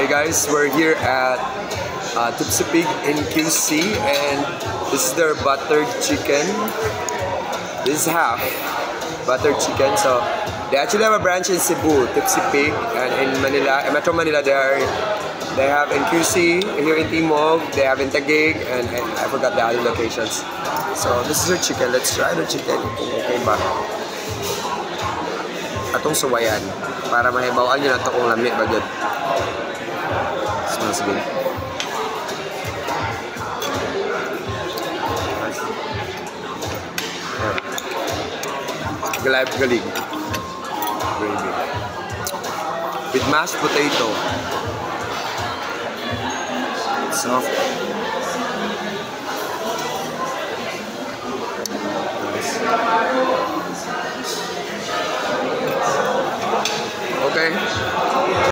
Hey guys, we're here at Tipsy Pig in QC, and this is their buttered chicken. This is half buttered chicken. So they actually have a branch in Cebu, Tipsy Pig, and in Manila, in Metro Manila, they have in QC, here in Timog, they have in Taguig, and I forgot the other locations. So this is their chicken. Let's try the chicken. Okay ba? Atong suwayan para mahibawan nyo na ito kung lami ba yun. Smells good. Galig. Gravy. With mashed potato. Soft. Okay.